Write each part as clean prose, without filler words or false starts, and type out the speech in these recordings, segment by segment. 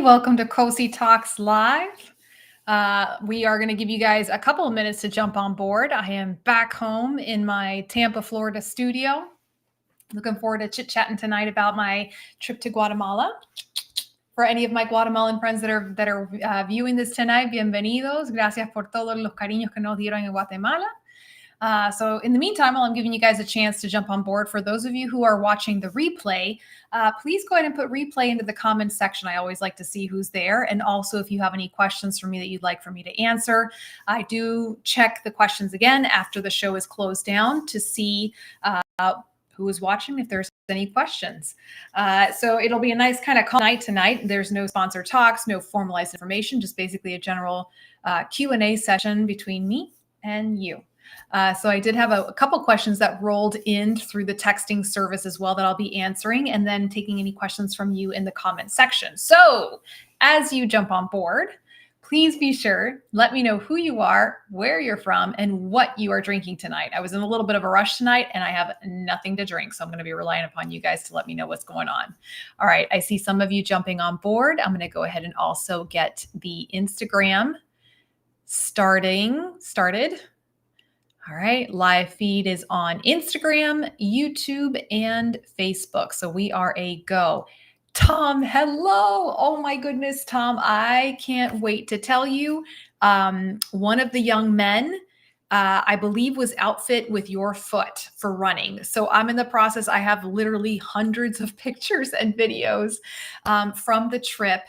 welcome to Cosi Talks Live. We are going to give you guys a couple of minutes to jump on board. I am back home in my Tampa, Florida studio. Looking forward to chit-chatting tonight about my trip to Guatemala. For any of my Guatemalan friends that are viewing this tonight, bienvenidos. Gracias por todos los cariños que nos dieron en Guatemala. So in the meantime, while I'm giving you guys a chance to jump on board, for those of you who are watching the replay, please go ahead and put replay into the comments section. I always like to see who's there. And also, if you have any questions for me that you'd like for me to answer, I do check the questions again after the show is closed down to see who is watching, if there's any questions. So it'll be a nice kind of calm night tonight. There's no sponsor talks, no formalized information, just basically a general Q&A session between me and you. So I did have a couple questions that rolled in through the texting service as well that I'll be answering, and then taking any questions from you in the comment section. So as you jump on board, please be sure, let me know who you are, where you're from, and what you are drinking tonight. I was in a little bit of a rush tonight and I have nothing to drink, so I'm going to be relying upon you guys to let me know what's going on. All right, I see some of you jumping on board. I'm going to go ahead and also get the Instagram started. All right, live feed is on Instagram, YouTube, and Facebook. So we are a go. Tom, hello. Oh my goodness, Tom. I can't wait to tell you. One of the young men, I believe, was outfit with your foot for running. So I'm in the process. I have literally hundreds of pictures and videos from the trip.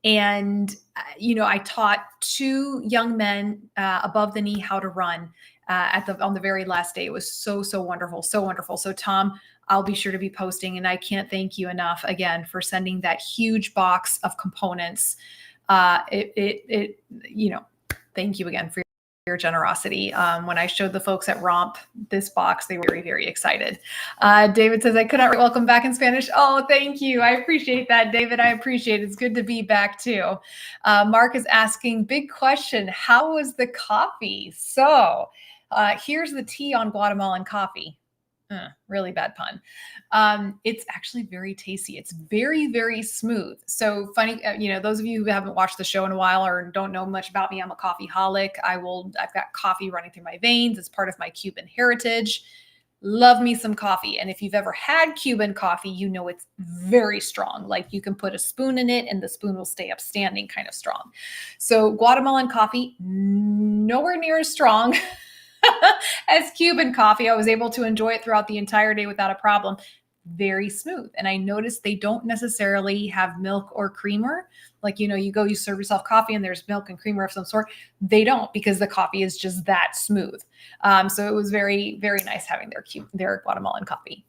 And, I taught two young men above the knee how to run on the very last day. It was so wonderful, so wonderful. So Tom, I'll be sure to be posting, and I can't thank you enough again for sending that huge box of components. Thank you again for your generosity. When I showed the folks at Romp this box, they were very, very excited. David says, I could not welcome back in Spanish. Oh, thank you. I appreciate that, David. I appreciate it. It's good to be back too. Mark is asking, big question. How was the coffee? So here's the tea on Guatemalan coffee. Really bad pun. It's actually very tasty. It's very, very smooth. So funny, those of you who haven't watched the show in a while or don't know much about me, I'm a coffeeholic. I've got coffee running through my veins. It's part of my Cuban heritage. Love me some coffee. And if you've ever had Cuban coffee, you know it's very strong. Like you can put a spoon in it and the spoon will stay upstanding, kind of strong. So Guatemalan coffee, nowhere near as strong as Cuban coffee. I was able to enjoy it throughout the entire day without a problem. Very smooth. And I noticed they don't necessarily have milk or creamer. Like, you serve yourself coffee and there's milk and creamer of some sort. They don't, because the coffee is just that smooth. So it was very, very nice having their Guatemalan coffee.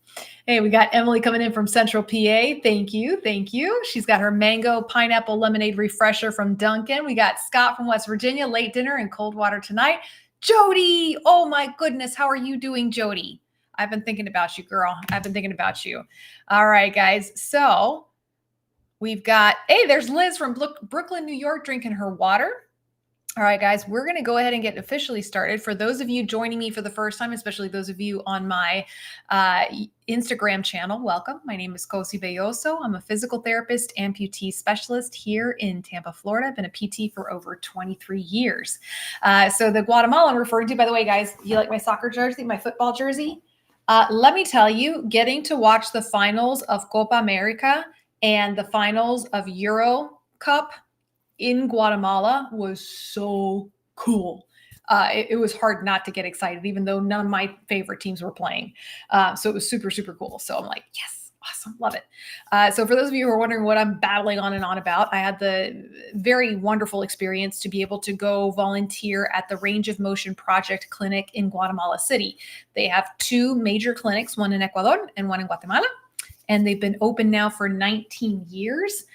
Hey, we got Emily coming in from Central PA. Thank you. Thank you. She's got her mango pineapple lemonade refresher from Dunkin'. We got Scott from West Virginia, late dinner and cold water tonight. Jody, oh my goodness, how are you doing, Jody? I've been thinking about you, girl. I've been thinking about you. All right, guys. So we've got, there's Liz from Brooklyn, New York, drinking her water. All right, guys, we're going to go ahead and get officially started. For those of you joining me for the first time, especially those of you on my Instagram channel, welcome. My name is Cosi Belloso. I'm a physical therapist, amputee specialist here in Tampa, Florida. I've been a PT for over 23 years. So the Guatemalan referred to, by the way, guys, you like my soccer jersey, my football jersey? Let me tell you, getting to watch the finals of Copa America and the finals of Euro Cup in Guatemala was so cool. It was hard not to get excited, even though none of my favorite teams were playing. So it was super cool. So I'm like, yes, awesome, love it. So for those of you who are wondering what I'm battling on and on about, I had the very wonderful experience to be able to go volunteer at the Range of Motion Project Clinic in Guatemala City. They have two major clinics, one in Ecuador and one in Guatemala. And they've been open now for 19 years.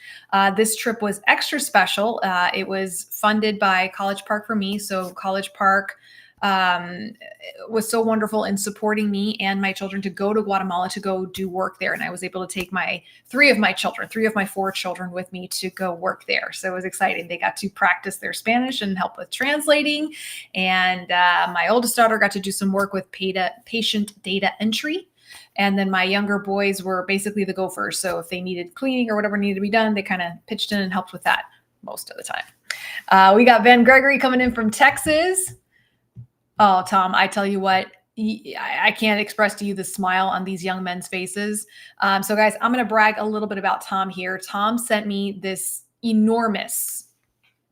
This trip was extra special. It was funded by College Park for me. So College Park was so wonderful in supporting me and my children to go to Guatemala to go do work there. And I was able to take three of my four children with me to go work there. So it was exciting. They got to practice their Spanish and help with translating. And my oldest daughter got to do some work with patient data entry. And then my younger boys were basically the gophers. So if they needed cleaning or whatever needed to be done, they kind of pitched in and helped with that most of the time. We got Ben Gregory coming in from Texas. Oh, Tom, I tell you what, I can't express to you the smile on these young men's faces. So guys, I'm going to brag a little bit about Tom here. Tom sent me this enormous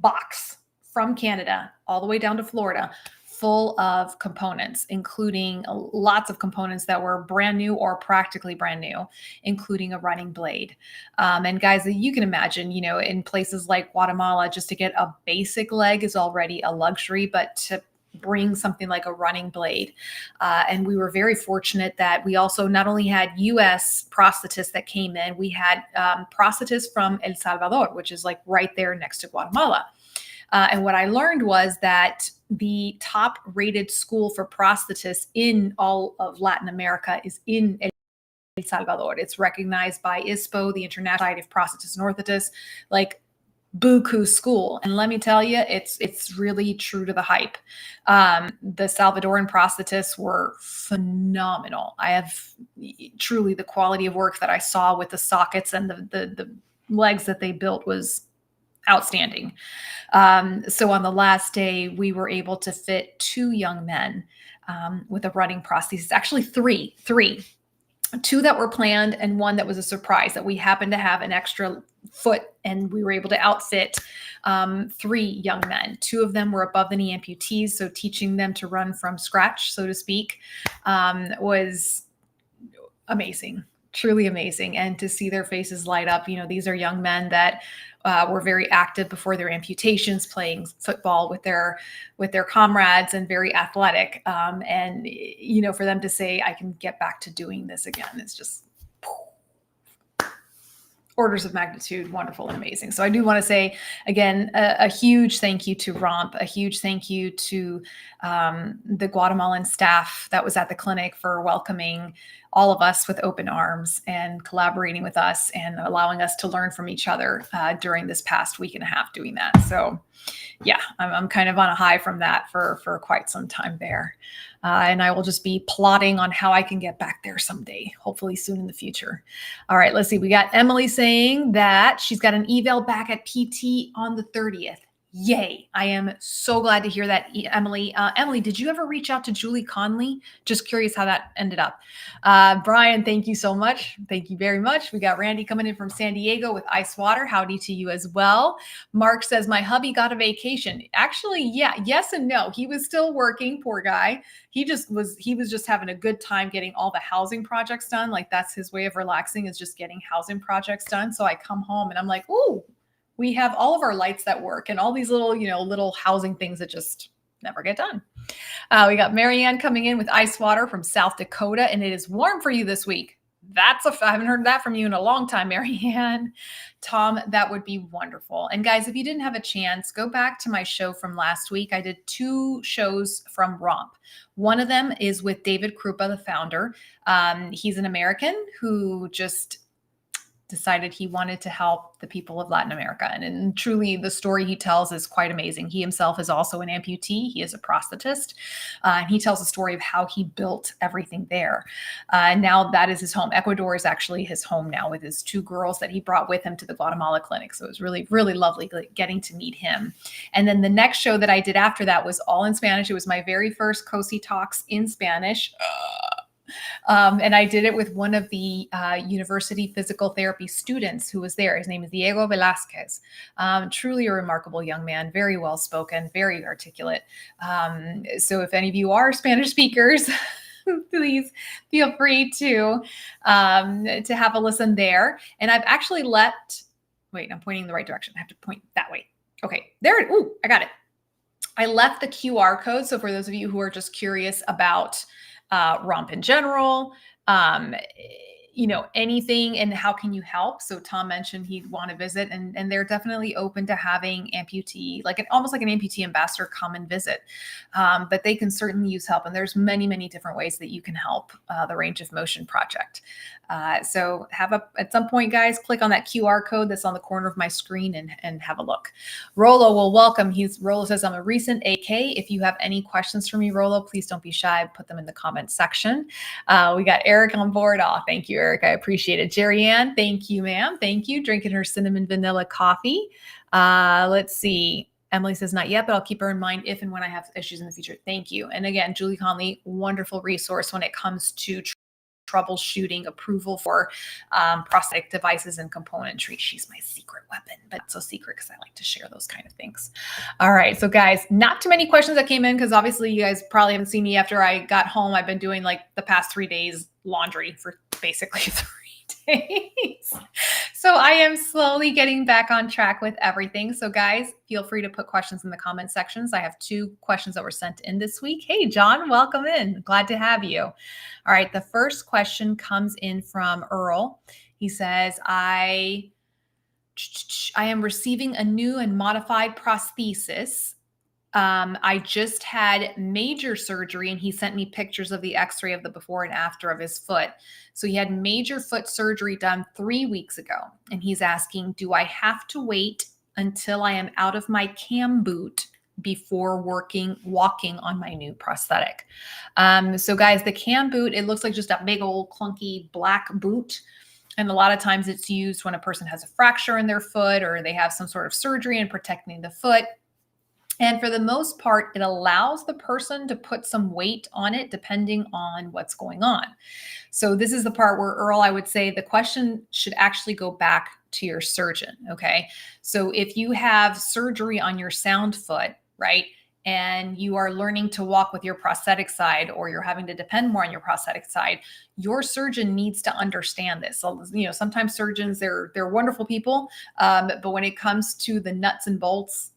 box from Canada all the way down to Florida, full of components, including lots of components that were brand new or practically brand new, including a running blade. And guys, you can imagine, in places like Guatemala, just to get a basic leg is already a luxury, but to bring something like a running blade. And we were very fortunate that we also not only had U.S. prosthetists that came in, we had prosthetists from El Salvador, which is like right there next to Guatemala. And what I learned was that the top rated school for prosthetists in all of Latin America is in El Salvador. It's recognized by ISPO, the International Society of Prosthetists and Orthotists, like buku school. And let me tell you, it's really true to the hype. The Salvadoran prosthetists were phenomenal. I have truly the quality of work that I saw with the sockets and the legs that they built was outstanding. So on the last day, we were able to fit 2 young men with a running prosthesis, actually three, 2 that were planned and 1 that was a surprise that we happened to have an extra foot, and we were able to outfit 3 young men. 2 of them were above the knee amputees. So teaching them to run from scratch, so to speak, was amazing, truly amazing. And to see their faces light up, these are young men that were very active before their amputations, playing football with their comrades and very athletic. And, for them to say, I can get back to doing this again, it's just orders of magnitude wonderful and amazing. So I do want to say, again, a huge thank you to ROMP, a huge thank you to the Guatemalan staff that was at the clinic for welcoming all of us with open arms and collaborating with us and allowing us to learn from each other during this past week and a half doing that. So yeah, I'm kind of on a high from that for quite some time there. And I will just be plotting on how I can get back there someday, hopefully soon in the future. All right, let's see. We got Emily saying that she's got an eval back at PT on the 30th. Yay. I am so glad to hear that, Emily. Emily, did you ever reach out to Julie Conley? Just curious how that ended up. Brian, thank you so much. Thank you very much. We got Randy coming in from San Diego with ice water. Howdy to you as well. Mark says, my hubby got a vacation. Actually, yeah, yes and no. He was still working, poor guy. He was just having a good time getting all the housing projects done. Like that's his way of relaxing, is just getting housing projects done. So I come home and I'm like, ooh, we have all of our lights that work and all these little, little housing things that just never get done. We got Marianne coming in with ice water from South Dakota, and it is warm for you this week. I haven't heard that from you in a long time, Marianne. Tom, that would be wonderful. And guys, if you didn't have a chance, go back to my show from last week. I did 2 shows from ROMP. One of them is with David Krupa, the founder. He's an American who just decided he wanted to help the people of Latin America. And truly the story he tells is quite amazing. He himself is also an amputee. He is a prosthetist. And he tells the story of how he built everything there. And now that is his home. Ecuador is actually his home now, with his 2 girls that he brought with him to the Guatemala clinic. So it was really, really lovely getting to meet him. And then the next show that I did after that was all in Spanish. It was my very first Cosi Talks in Spanish. And I did it with one of the university physical therapy students who was there. His name is Diego Velasquez. Truly a remarkable young man, very well spoken, very articulate. So if any of you are Spanish speakers, please feel free to have a listen there. And I've actually wait, I'm pointing in the right direction. I have to point that way. Okay, there. Ooh, I got it. I left the QR code. So for those of you who are just curious about ROMP in general, anything and how can you help? So Tom mentioned he'd want to visit, and they're definitely open to having amputee, almost like an amputee ambassador, come and visit. But they can certainly use help. And there's many, many different ways that you can help the Range of Motion Project. So at some point, guys, click on that QR code that's on the corner of my screen and have a look. Rolo will welcome. Rolo says, I'm a recent AK. If you have any questions for me, Rolo, please don't be shy. Put them in the comment section. We got Eric on board. Oh, thank you, Eric. I appreciate it. Jerry Ann, thank you, ma'am. Thank you. Drinking her cinnamon vanilla coffee. Let's see. Emily says, not yet, but I'll keep her in mind if and when I have issues in the future. Thank you. And again, Julie Conley, wonderful resource when it comes to troubleshooting, approval for prosthetic devices and componentry. She's my secret weapon, but it's so secret because I like to share those kind of things. All right. So guys, not too many questions that came in because obviously you guys probably haven't seen me after I got home. I've been doing the past 3 days laundry for basically 3 days. So I am slowly getting back on track with everything. So guys, feel free to put questions in the comment sections. I have 2 questions that were sent in this week. Hey, John, welcome in. Glad to have you. All right. The first question comes in from Earl. He says, I am receiving a new and modified prosthesis. I just had major surgery, and he sent me pictures of the x-ray of the before and after of his foot. So he had major foot surgery done 3 weeks ago. And he's asking, do I have to wait until I am out of my cam boot before walking on my new prosthetic? So guys, the cam boot, it looks like just a big old clunky black boot. And a lot of times it's used when a person has a fracture in their foot or they have some sort of surgery and protecting the foot. And for the most part, it allows the person to put some weight on it depending on what's going on. So this is the part where, Earl, I would say the question should actually go back to your surgeon, okay? So if you have surgery on your sound foot, right, and you are learning to walk with your prosthetic side, or you're having to depend more on your prosthetic side, your surgeon needs to understand this. So, sometimes surgeons, they're wonderful people, but when it comes to the nuts and bolts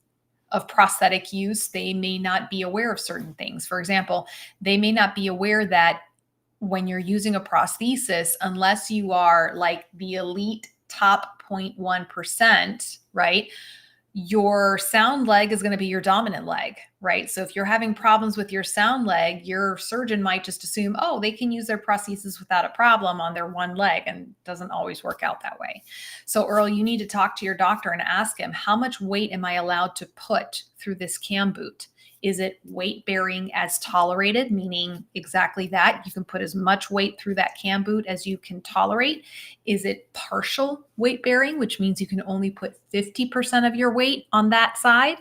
of prosthetic use, they may not be aware of certain things. For example, they may not be aware that when you're using a prosthesis, unless you are like the elite top 0.1%, right, your sound leg is going to be your dominant leg, right? So if you're having problems with your sound leg, your surgeon might just assume, oh, they can use their prosthesis without a problem on their one leg, and it doesn't always work out that way. So Earl, you need to talk to your doctor and ask him, how much weight am I allowed to put through this cam boot? Is it weight bearing as tolerated, meaning exactly that? You can put as much weight through that cam boot as you can tolerate. Is it partial weight bearing, which means you can only put 50% of your weight on that side?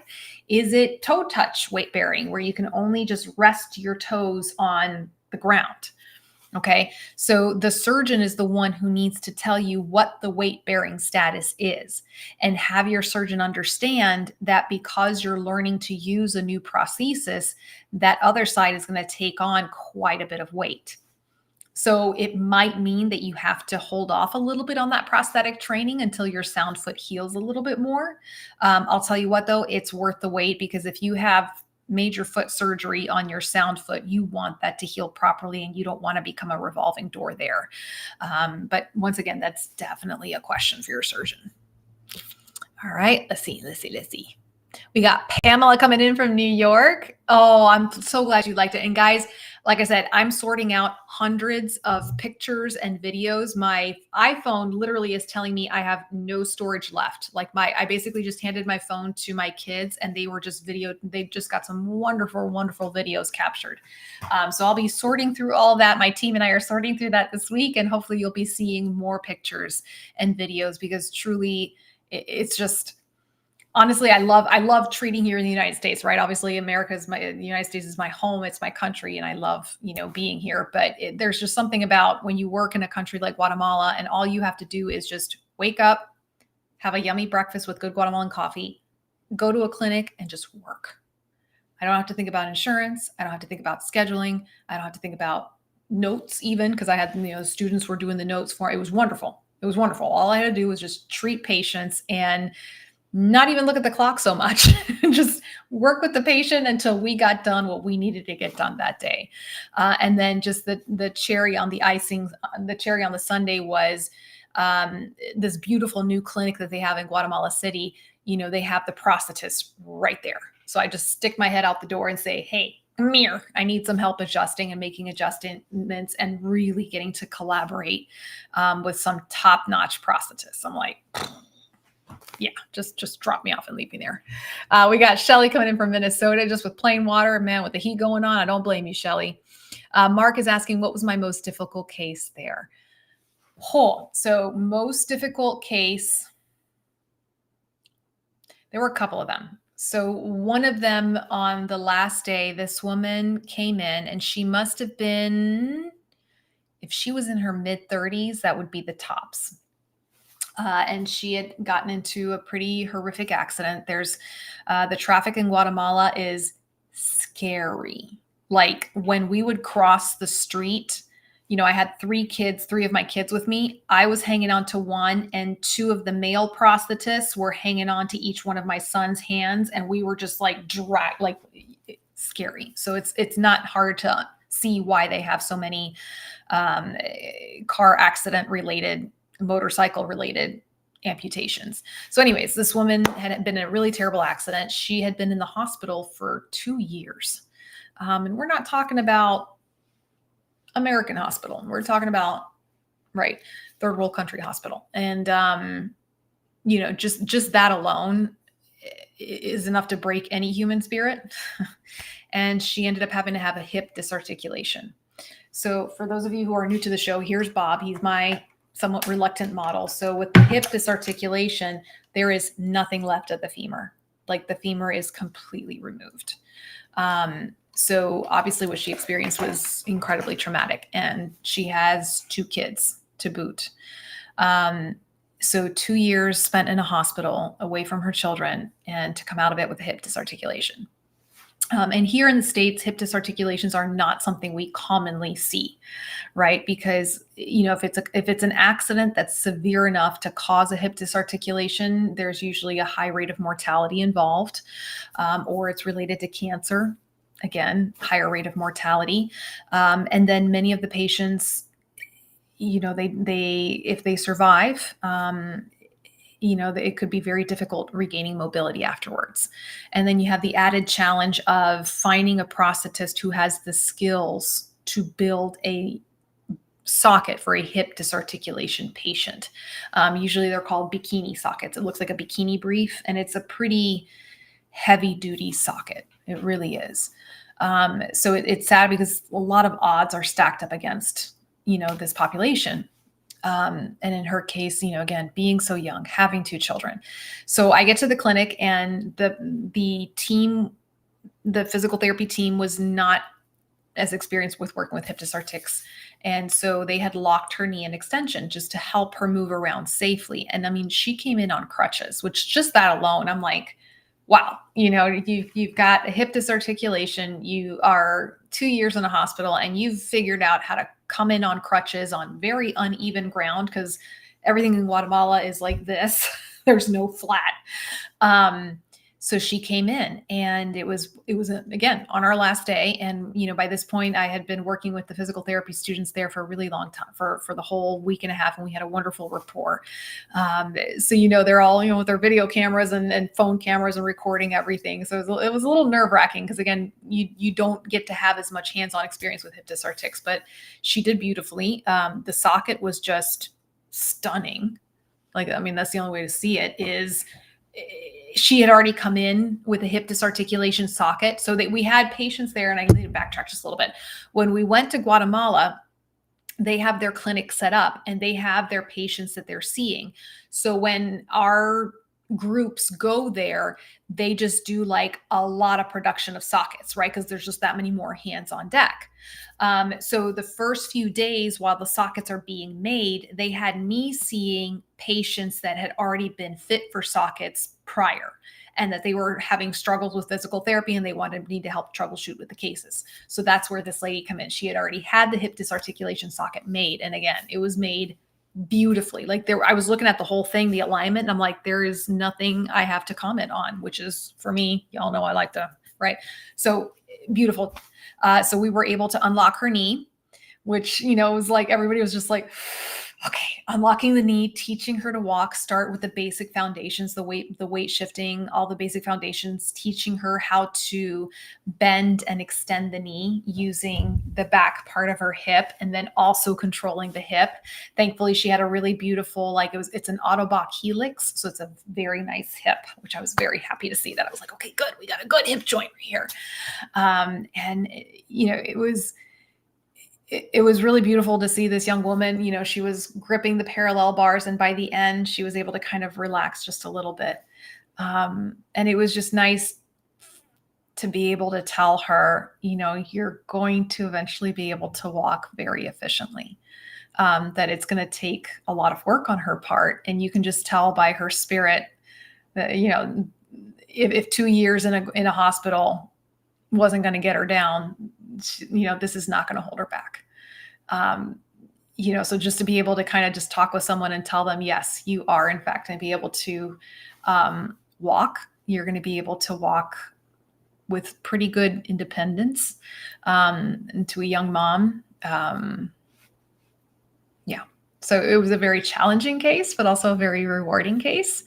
Is it toe touch weight bearing, where you can only just rest your toes on the ground? Okay, so the surgeon is the one who needs to tell you what the weight bearing status is, and have your surgeon understand that because you're learning to use a new prosthesis, that other side is going to take on quite a bit of weight. So it might mean that you have to hold off a little bit on that prosthetic training until your sound foot heals a little bit more. I'll tell you what, though, it's worth the wait, because if you have major foot surgery on your sound foot, you want that to heal properly, and you don't want to become a revolving door there. But once again, that's definitely a question for your surgeon. All right, let's see. We got Pamela coming in from New York. Oh, I'm so glad you liked it. And guys, like I said, I'm sorting out hundreds of pictures and videos. My iPhone literally is telling me I have no storage left. I basically just handed my phone to my kids, and they were just they just got some wonderful, wonderful videos captured. So I'll be sorting through all that. My team and I are sorting through that this week, and hopefully you'll be seeing more pictures and videos, because truly it's just, honestly, I love treating here in the United States, right? Obviously, the United States is my home. It's my country, and I love, being here. But there's just something about when you work in a country like Guatemala, and all you have to do is just wake up, have a yummy breakfast with good Guatemalan coffee, go to a clinic, and just work. I don't have to think about insurance. I don't have to think about scheduling. I don't have to think about notes, even, because I had, students were doing the notes for it. It was wonderful. It was wonderful. All I had to do was just treat patients, and not even look at the clock so much, just work with the patient until we got done what we needed to get done that day. And then just the cherry on the icing, the cherry on the sundae was this beautiful new clinic that they have in Guatemala City. They have the prosthetist right there. So I just stick my head out the door and say, hey, come here. I need some help adjusting and making adjustments and really getting to collaborate with some top-notch prosthetists. I'm like, yeah, just drop me off and leave me there. We got Shelly coming in from Minnesota just with plain water. Man, with the heat going on, I don't blame you, Shelly. Mark is asking, what was my most difficult case there? So most difficult case, there were a couple of them. So one of them on the last day, this woman came in and she must have been, if she was in her mid 30s, that would be the tops. And she had gotten into a pretty horrific accident. There's the traffic in Guatemala is scary. Like when we would cross the street, I had three of my kids with me. I was hanging on to one and two of the male prosthetists were hanging on to each one of my son's hands. And we were just like scary. So it's not hard to see why they have so many car accident related, motorcycle related amputations. So anyways, this woman had been in a really terrible accident. She had been in the hospital for 2 years. And we're not talking about American hospital. We're talking about, third world country hospital. And, just that alone is enough to break any human spirit. And she ended up having to have a hip disarticulation. So for those of you who are new to the show, here's Bob. He's my somewhat reluctant model. So with the hip disarticulation, there is nothing left of the femur. Like the femur is completely removed. So obviously what she experienced was incredibly traumatic, and she has 2 kids to boot. So 2 years spent in a hospital away from her children, and to come out of it with a hip disarticulation. And here in the States, hip disarticulations are not something we commonly see, right? Because, if it's an accident that's severe enough to cause a hip disarticulation, there's usually a high rate of mortality involved, or it's related to cancer. Again, higher rate of mortality. And then many of the patients, if they survive, it could be very difficult regaining mobility afterwards. And then you have the added challenge of finding a prosthetist who has the skills to build a socket for a hip disarticulation patient. Usually they're called bikini sockets. It looks like a bikini brief, and it's a pretty heavy duty socket. It really is. So it's sad because a lot of odds are stacked up against, this population. And in her case, again, being so young, having 2 children. So I get to the clinic, and the team, the physical therapy team, was not as experienced with working with hip dysartics. And so they had locked her knee in extension just to help her move around safely. And I mean, she came in on crutches, which just that alone, I'm like, wow, you've got a hip disarticulation, you are 2 years in a hospital, and you've figured out how to come in on crutches on very uneven ground, because everything in Guatemala is like this. There's no flat. So she came in, and it was again on our last day. And, by this point I had been working with the physical therapy students there for a really long time, for the whole week and a half. And we had a wonderful rapport. So, they're all, with their video cameras and phone cameras and recording everything. So it was a little nerve wracking, because again, you don't get to have as much hands-on experience with hip dysartics, but she did beautifully. The socket was just stunning. That's the only way to see it is, she had already come in with a hip disarticulation socket, so that we had patients there. And I need to backtrack just a little bit. When we went to Guatemala, they have their clinic set up and they have their patients that they're seeing. So when our groups go there, they just do like a lot of production of sockets, right? Because there's just that many more hands on deck. So the first few days while the sockets are being made, they had me seeing patients that had already been fit for sockets prior, and that they were having struggles with physical therapy and they need to help troubleshoot with the cases. So that's where this lady came in. She had already had the hip disarticulation socket made. And again, it was made beautifully. Like there, I was looking at the whole thing, the alignment, and I'm like, there is nothing I have to comment on, which is for me, y'all know I like to, right? So beautiful. So we were able to unlock her knee, which, was like, everybody was just like, okay, unlocking the knee, teaching her to walk, start with the basic foundations, the weight shifting, all the basic foundations, teaching her how to bend and extend the knee using the back part of her hip, and then also controlling the hip. Thankfully, she had a really beautiful, like it's an Autobach helix. So it's a very nice hip, which I was very happy to see that. I was like, okay, good. We got a good hip joint right here. And it was really beautiful to see this young woman. She was gripping the parallel bars, and by the end, she was able to kind of relax just a little bit. And it was just nice to be able to tell her, you're going to eventually be able to walk very efficiently. That it's going to take a lot of work on her part. And you can just tell by her spirit that, if 2 years in a hospital wasn't going to get her down, this is not going to hold her back. So just to be able to kind of just talk with someone and tell them, yes, you are in fact going to be able to walk. You're going to be able to walk with pretty good independence, and to a young mom. So it was a very challenging case, but also a very rewarding case.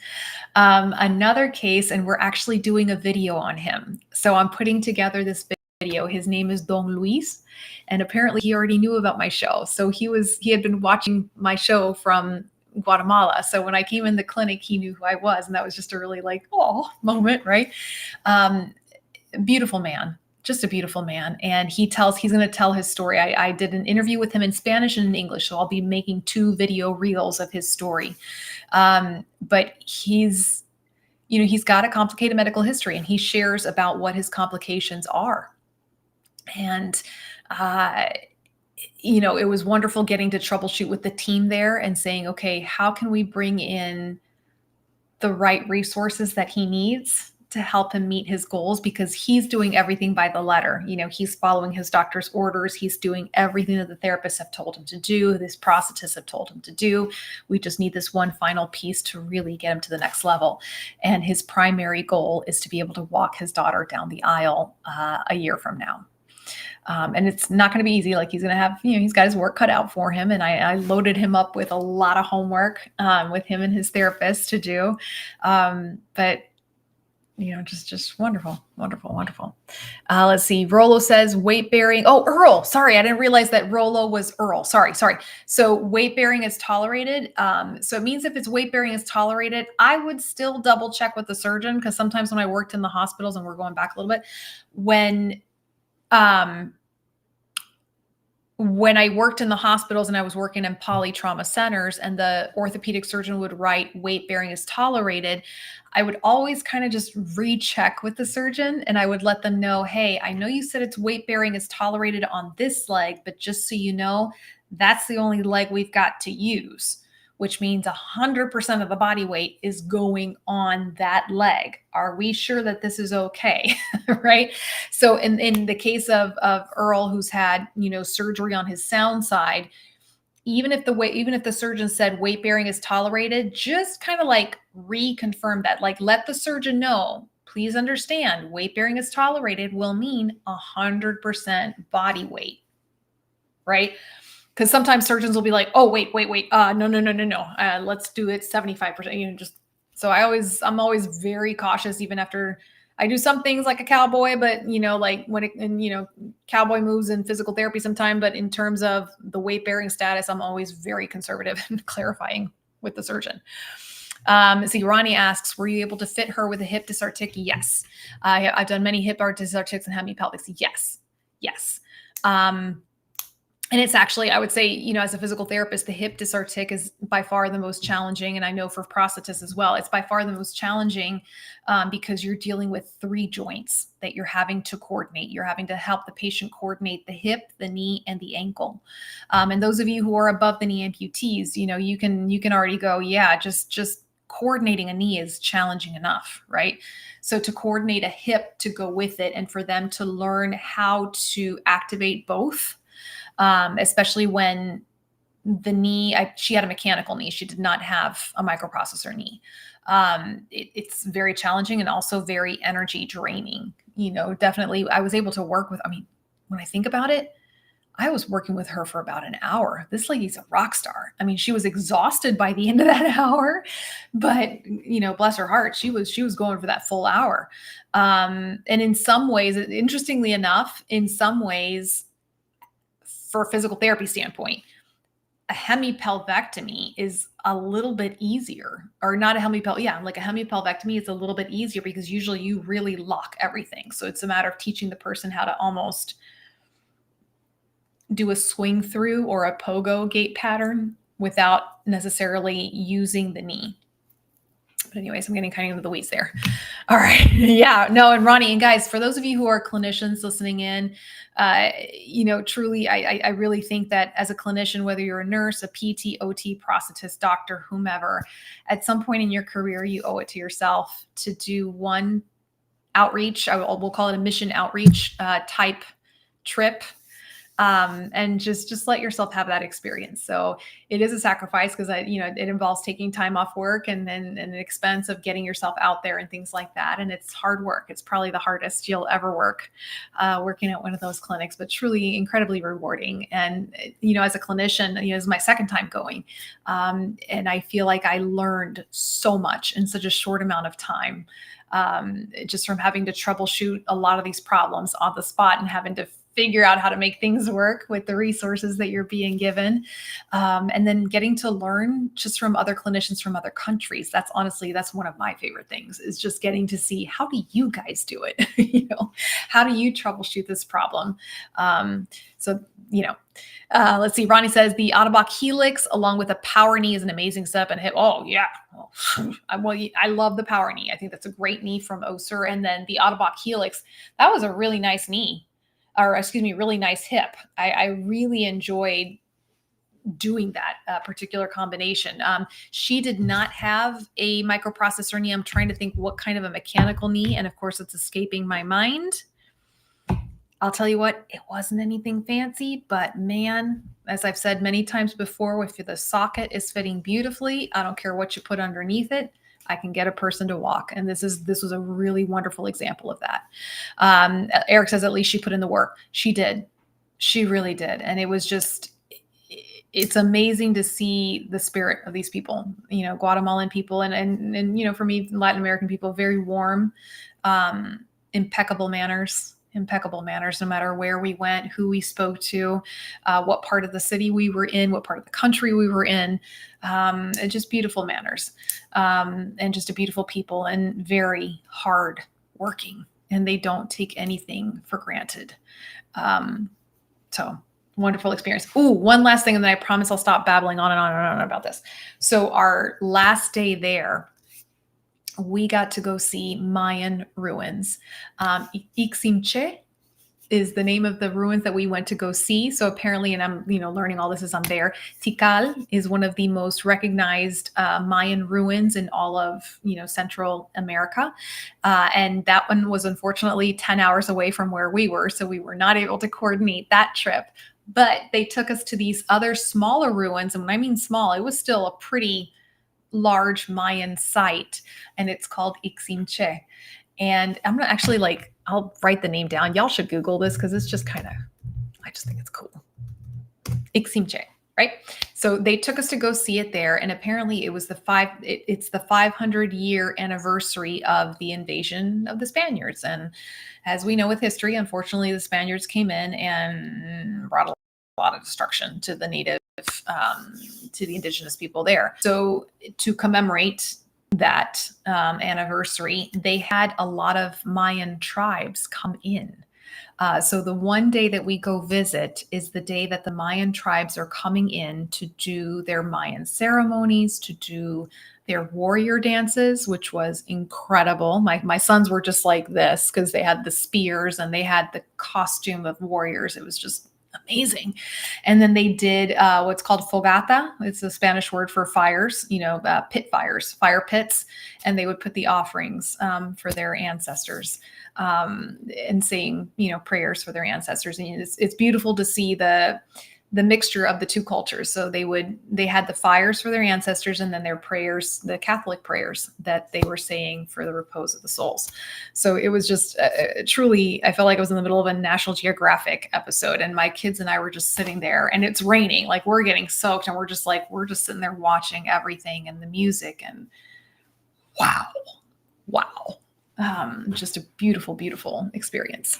Another case, and we're actually doing a video on him. So I'm putting together this video. His name is Don Luis, and apparently he already knew about my show. So he had been watching my show from Guatemala. So when I came in the clinic, he knew who I was, and that was just a really moment, right? Beautiful man. Just a beautiful man. And he's going to tell his story. I did an interview with him in Spanish and in English. So I'll be making 2 video reels of his story. But he's got a complicated medical history, and he shares about what his complications are. And, it was wonderful getting to troubleshoot with the team there and saying, okay, how can we bring in the right resources that he needs to help him meet his goals, because he's doing everything by the letter. He's following his doctor's orders. He's doing everything that the therapists have told him to do, this prosthetists have told him to do. We just need this one final piece to really get him to the next level. And his primary goal is to be able to walk his daughter down the aisle a year from now. And it's not going to be easy. Like, he's going to have, he's got his work cut out for him. And I loaded him up with a lot of homework with him and his therapist to do. But just wonderful, wonderful, wonderful. Let's see. Rollo says weight bearing. Oh, Earl. Sorry. I didn't realize that Rollo was Earl. Sorry. So weight bearing is tolerated. So it means if it's weight bearing is tolerated, I would still double check with the surgeon, because sometimes when I worked in the hospitals, and we're going back a little bit, when I worked in the hospitals and I was working in polytrauma centers, and the orthopedic surgeon would write weight bearing is tolerated, I would always kind of just recheck with the surgeon, and I would let them know, hey, I know you said it's weight bearing is tolerated on this leg, but just so you know, that's the only leg we've got to use, which means 100% of the body weight is going on that leg. Are we sure that this is okay? Right? So in the case of Earl, who's had, surgery on his sound side, even if the surgeon said weight bearing is tolerated, just kind of like reconfirm that, like, let the surgeon know, please understand, weight bearing is tolerated will mean 100% body weight, right? Because sometimes surgeons will be like, oh, wait. No. Let's do it 75%. So I'm always very cautious, even after I do some things like a cowboy, but like cowboy moves in physical therapy sometime. But in terms of the weight bearing status, I'm always very conservative and clarifying with the surgeon. See, Ronnie asks, were you able to fit her with a hip dysartic? Yes. I've done many hip dysartics and hemipelvics. Yes. And it's actually, I would say, as a physical therapist, the hip dysartic is by far the most challenging. And I know for prosthetists as well, it's by far the most challenging because you're dealing with 3 joints that you're having to coordinate. You're having to help the patient coordinate the hip, the knee, and the ankle. And those of you who are above the knee amputees, you can already go, yeah, just coordinating a knee is challenging enough, right? So to coordinate a hip to go with it, and for them to learn how to activate both, especially when the knee, she had a mechanical knee. She did not have a microprocessor knee. It's very challenging and also very energy draining. Definitely I was able to work with, when I think about it, I was working with her for about an hour. This lady's a rock star. She was exhausted by the end of that hour, but bless her heart, she was going for that full hour. And in some ways, interestingly enough, in some ways, for a physical therapy standpoint, a hemipelvectomy is a little bit easier, or not a like a hemipelvectomy is a little bit easier because usually you really lock everything. So it's a matter of teaching the person how to almost do a swing through or a pogo gait pattern without necessarily using the knee. But anyways, I'm getting kind of into the weeds there. All right. Yeah, no. And Ronnie, and guys, for those of you who are clinicians listening in, truly, I really think that as a clinician, whether you're a nurse, a PT, OT, prosthetist, doctor, whomever, at some point in your career, you owe it to yourself to do one outreach. We'll call it a mission outreach type trip. And just let yourself have that experience. So it is a sacrifice because it involves taking time off work and then an expense of getting yourself out there and things like that. And it's hard work. It's probably the hardest you'll ever work, working at one of those clinics, but truly incredibly rewarding. And, as a clinician, this is my second time going. And I feel like I learned so much in such a short amount of time, just from having to troubleshoot a lot of these problems on the spot and having to figure out how to make things work with the resources that you're being given. And then getting to learn just from other clinicians from other countries. That's one of my favorite things, is just getting to see, how do you guys do it? How do you troubleshoot this problem? Let's see. Ronnie says the Ottobock Helix along with a power knee is an amazing step and hip. Oh yeah. I love the power knee. I think that's a great knee from Oser. And then the Ottobock Helix, that was a really nice knee. Really nice hip. I really enjoyed doing that particular combination. She did not have a microprocessor knee. I'm trying to think what kind of a mechanical knee, and of course it's escaping my mind. I'll tell you what, it wasn't anything fancy, but man, as I've said many times before, if the socket is fitting beautifully, I don't care what you put underneath it, I can get a person to walk. And this was a really wonderful example of that. Eric says, at least she put in the work. She did. She really did. And it was it's amazing to see the spirit of these people, Guatemalan people and for me, Latin American people, very warm, impeccable manners, no matter where we went, who we spoke to, what part of the city we were in, what part of the country we were in, and just beautiful manners, and just a beautiful people and very hard working, and they don't take anything for granted. So wonderful experience. Ooh, one last thing, and then I promise I'll stop babbling on and on and on about this. So our last day there, we got to go see Mayan ruins. Iximche is the name of the ruins that we went to go see. So apparently, and I'm learning all this as I'm there, Tikal is one of the most recognized Mayan ruins in all of Central America, and that one was unfortunately 10 hours away from where we were, so we were not able to coordinate that trip. But they took us to these other smaller ruins, and when I mean small, it was still a pretty large Mayan site, and it's called Iximche. And I'm gonna actually I'll write the name down. Y'all should Google this because it's just I just think it's cool. Iximche, right? So they took us to go see it there, and apparently it was it's the 500-year anniversary of the invasion of the Spaniards. And as we know with history, unfortunately, the Spaniards came in and brought a lot of destruction to the native, to the indigenous people there. So to commemorate that anniversary, they had a lot of Mayan tribes come in. So the one day that we go visit is the day that the Mayan tribes are coming in to do their Mayan ceremonies, to do their warrior dances, which was incredible. My sons were just like this because they had the spears and they had the costume of warriors. It was just amazing. And then they did what's called fogata. It's a Spanish word for fires, pit fires, fire pits. And they would put the offerings for their ancestors, and saying, prayers for their ancestors. And it's beautiful to see the the mixture of the two cultures. So they had the fires for their ancestors, and then their prayers, the Catholic prayers that they were saying for the repose of the souls. So it was just truly, I felt like I was in the middle of a National Geographic episode, and my kids and I were just sitting there, and it's raining, like we're getting soaked, and we're just sitting there watching everything and the music, and wow. Just a beautiful, beautiful experience.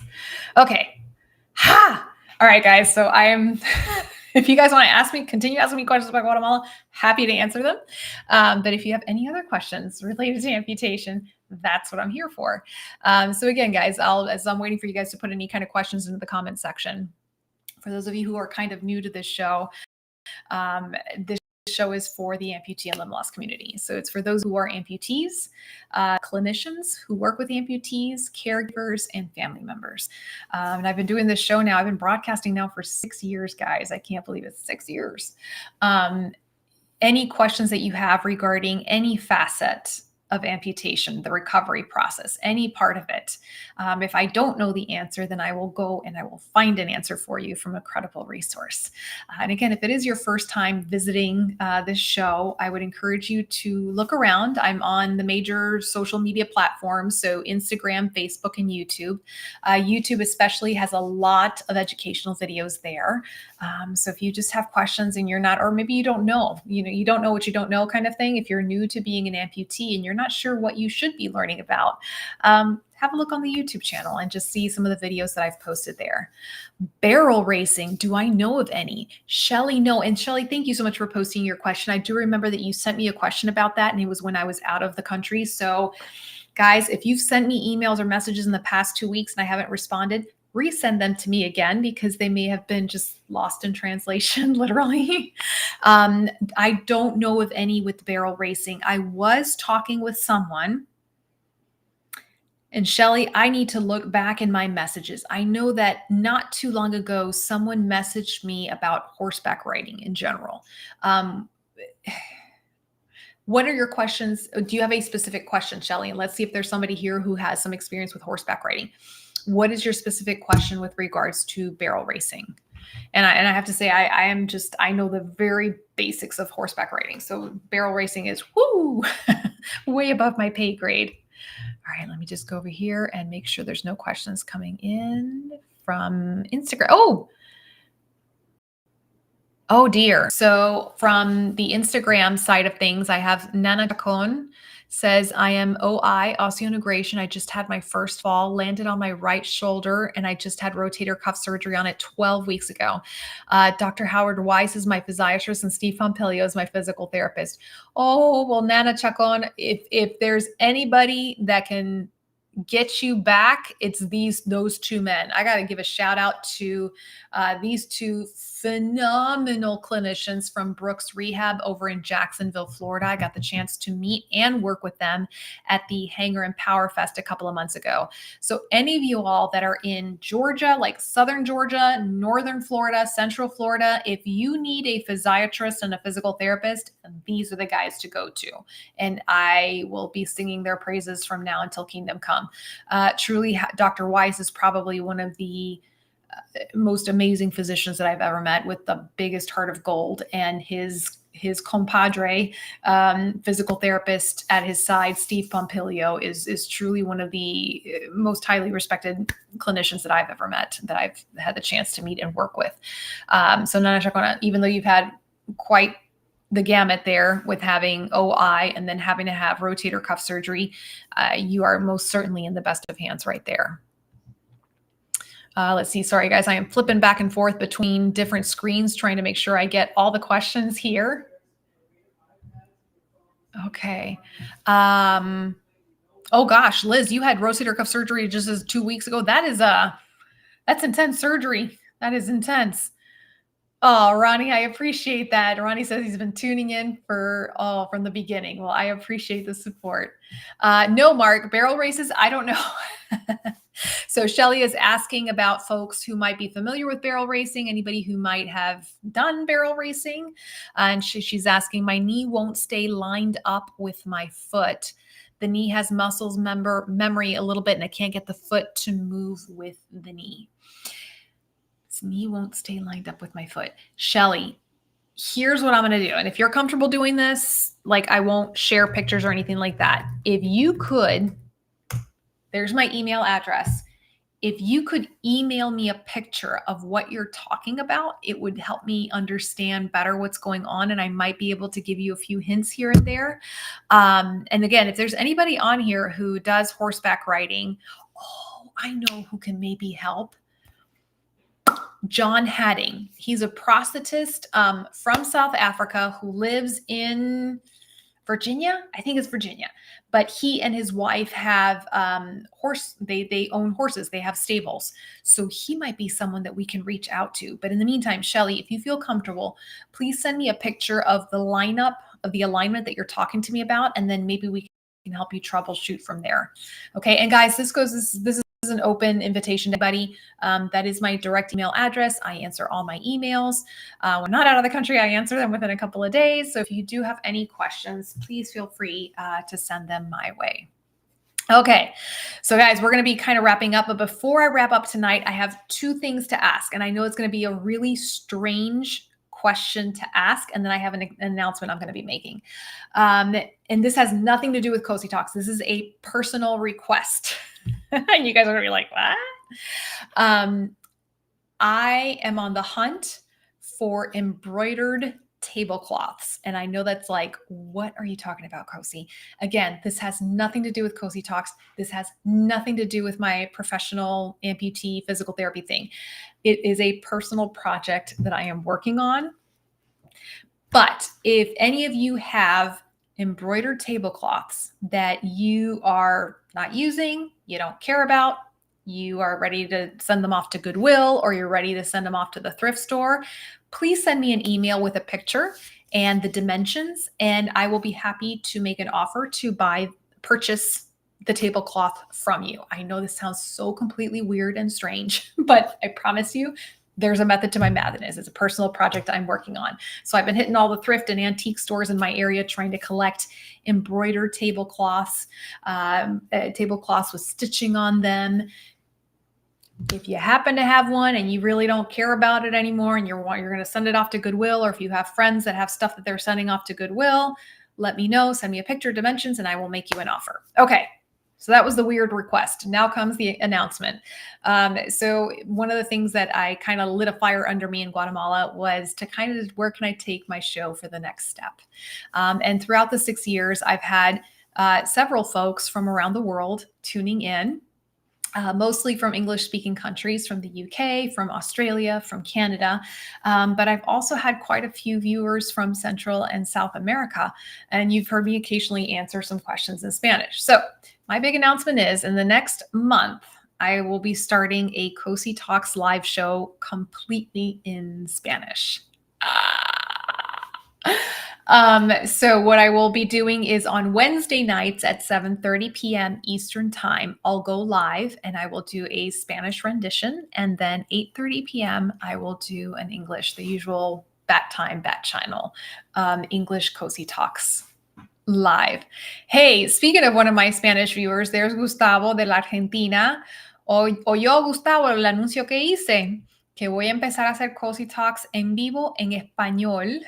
Okay. All right, guys. So I am, if you guys want to continue asking me questions about Guatemala, happy to answer them. But if you have any other questions related to amputation, that's what I'm here for. So again, guys, as I'm waiting for you guys to put any kind of questions into the comment section, for those of you who are kind of new to this show, this show is for the amputee and limb loss community. So it's for those who are amputees, clinicians who work with amputees, caregivers, and family members. And I've been doing this show now. I've been broadcasting now for 6 years, guys. I can't believe it's 6 years. Any questions that you have regarding any facet of amputation, the recovery process, any part of it. If I don't know the answer, then I will go and I will find an answer for you from a credible resource. And again, if it is your first time visiting this show, I would encourage you to look around. I'm on the major social media platforms, so Instagram, Facebook, and YouTube. YouTube especially has a lot of educational videos there. So if you just have questions and you're not, or maybe you don't know, you don't know what you don't know kind of thing. If you're new to being an amputee and you're not sure what you should be learning about, have a look on the YouTube channel and just see some of the videos that I've posted there. Barrel racing, do I know of any? Shelly, no. And Shelly, thank you so much for posting your question. I do remember that you sent me a question about that, and it was when I was out of the country. So guys, if you've sent me emails or messages in the past 2 weeks and I haven't responded, resend them to me again, because they may have been just lost in translation, literally. I don't know of any with barrel racing. I was talking with someone, and Shelly, I need to look back in my messages. I know that not too long ago, someone messaged me about horseback riding in general. What are your questions? Do you have a specific question, Shelly? And let's see if there's somebody here who has some experience with horseback riding. What is your specific question with regards to barrel racing? And I have to say, I know the very basics of horseback riding. So barrel racing is way above my pay grade. All right, let me just go over here and make sure there's no questions coming in from Instagram. Oh dear. So from the Instagram side of things, I have Nana Chacon says, I am OI, osseointegration. I just had my first fall, landed on my right shoulder, and I just had rotator cuff surgery on it 12 weeks ago. Dr. Howard Weiss is my physiatrist, and Steve Pompilio is my physical therapist. Oh, well, Nana Chacon, if there's anybody that can get you back, it's those two men. I got to give a shout out to these two phenomenal clinicians from Brooks Rehab over in Jacksonville, Florida. I got the chance to meet and work with them at the Hangar and Power Fest a couple of months ago. So any of you all that are in Georgia, like Southern Georgia, Northern Florida, Central Florida, if you need a physiatrist and a physical therapist, these are the guys to go to. And I will be singing their praises from now until kingdom come. Truly, Dr. Weiss is probably one of the most amazing physicians that I've ever met, with the biggest heart of gold, and his compadre, physical therapist at his side, Steve Pompilio, is truly one of the most highly respected clinicians that I've ever met, that I've had the chance to meet and work with. So Nana Chacon, even though you've had quite the gamut there with having OI and then having to have rotator cuff surgery, you are most certainly in the best of hands right there. Let's see. Sorry, guys. I am flipping back and forth between different screens trying to make sure I get all the questions here. Okay. Oh, gosh, Liz, you had rotator cuff surgery just as 2 weeks ago. That's intense surgery. That is intense. Oh, Ronnie, I appreciate that. Ronnie says he's been tuning in from the beginning. Well, I appreciate the support. No, Mark, barrel races, I don't know. So Shelly is asking about folks who might be familiar with barrel racing, anybody who might have done barrel racing. And she's asking, my knee won't stay lined up with my foot. The knee has muscles memory a little bit, and I can't get the foot to move with the knee. This knee won't stay lined up with my foot. Shelly, here's what I'm going to do. And if you're comfortable doing this, like I won't share pictures or anything like that. If you could, there's my email address. If you could email me a picture of what you're talking about, it would help me understand better what's going on. And I might be able to give you a few hints here and there. And again, if there's anybody on here who does horseback riding, oh, I know who can maybe help. John Hadding. He's a prosthetist from South Africa who lives in Virginia. I think it's Virginia. But he and his wife have they own horses. They have stables. So he might be someone that we can reach out to. But in the meantime, Shelly, if you feel comfortable, please send me a picture of the lineup of the alignment that you're talking to me about, and then maybe we can help you troubleshoot from there. Okay. And guys, this is an open invitation to anybody. That is my direct email address. I answer all my emails. When not out of the country, I answer them within a couple of days. So if you do have any questions, please feel free to send them my way. Okay, so guys, we're going to be kind of wrapping up. But before I wrap up tonight, I have two things to ask. And I know it's going to be a really strange question to ask. And then I have an announcement I'm going to be making. And this has nothing to do with Cosi Talks. This is a personal request. And you guys are going to be like, what? I am on the hunt for embroidered tablecloths. And I know that's like, what are you talking about, Cosi? Again, this has nothing to do with Cosi Talks. This has nothing to do with my professional amputee physical therapy thing. It is a personal project that I am working on. But if any of you have embroidered tablecloths that you are not using, you don't care about, you are ready to send them off to Goodwill, or you're ready to send them off to the thrift store, please send me an email with a picture and the dimensions, and I will be happy to make an offer to purchase the tablecloth from you. I know this sounds so completely weird and strange, but I promise you, there's a method to my madness. It's a personal project I'm working on. So I've been hitting all the thrift and antique stores in my area trying to collect embroidered tablecloths, tablecloths with stitching on them. If you happen to have one and you really don't care about it anymore and you're going to send it off to Goodwill, or if you have friends that have stuff that they're sending off to Goodwill, let me know, send me a picture, dimensions, and I will make you an offer. Okay. So that was the weird request. Now comes the announcement. So one of the things that I kind of lit a fire under me in Guatemala was to kind of, where can I take my show for the next step? And throughout the 6 years, I've had several folks from around the world tuning in. Mostly from English-speaking countries, from the UK, from Australia, from Canada. But I've also had quite a few viewers from Central and South America, and you've heard me occasionally answer some questions in Spanish. So my big announcement is, in the next month, I will be starting a Cosi Talks live show completely in Spanish. So what I will be doing is on Wednesday nights at 7:30 p.m. Eastern time, I'll go live and I will do a Spanish rendition. And then 8:30 p.m. I will do an English, the usual bat channel, English Cosi Talks live. Hey, speaking of one of my Spanish viewers, there's Gustavo de la Argentina. Oyó, Gustavo, el anuncio que hice, que voy a empezar a hacer Cosi Talks en vivo en español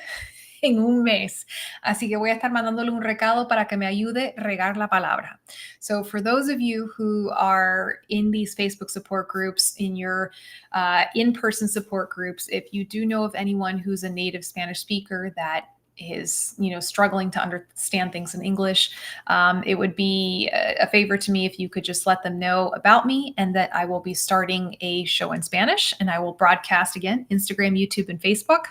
en un mes. Así que voy a estar mandándole un recado para que me ayude a regar la palabra. So for those of you who are in these Facebook support groups, in your in-person support groups, if you do know of anyone who's a native Spanish speaker that is, struggling to understand things in English, it would be a favor to me if you could just let them know about me, and that I will be starting a show in Spanish, and I will broadcast again, Instagram, YouTube, and Facebook.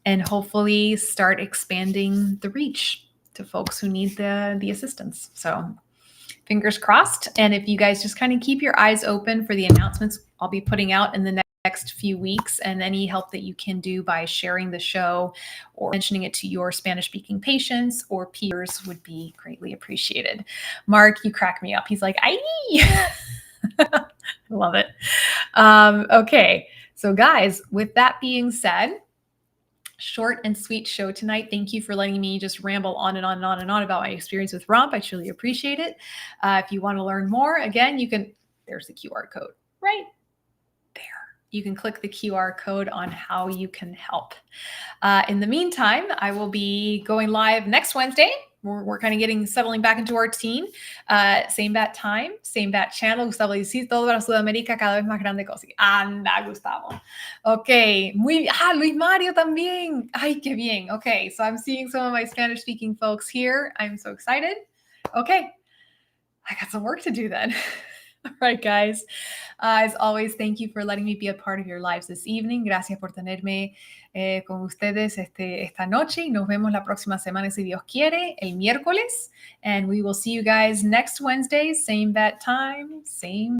And hopefully start expanding the reach to folks who need the assistance. So fingers crossed. And if you guys just kind of keep your eyes open for the announcements I'll be putting out in the next few weeks, and any help that you can do by sharing the show or mentioning it to your Spanish-speaking patients or peers would be greatly appreciated. Mark, you crack me up. He's like, I love it. Okay. So guys, with that being said, short and sweet show tonight. Thank you for letting me just ramble on and on and on and on about my experience with Romp. I truly appreciate it. If you want to learn more, again, you can, there's the QR code, right you can click the QR code on how you can help. In the meantime, I will be going live next Wednesday. We're kind of settling back into our routine. Same bat time, same bat channel. Gustavo dice, todo para Sudamérica cada vez más grande, Cosi. Anda, Gustavo. Ok, Luis Mario también. Ay, qué bien. Okay, so I'm seeing some of my Spanish-speaking folks here. I'm so excited. Okay, I got some work to do then. All right, guys. As always, thank you for letting me be a part of your lives this evening. Gracias por tenerme con ustedes esta noche. Y nos vemos la próxima semana, si Dios quiere, el miércoles. And we will see you guys next Wednesday, same bat time, same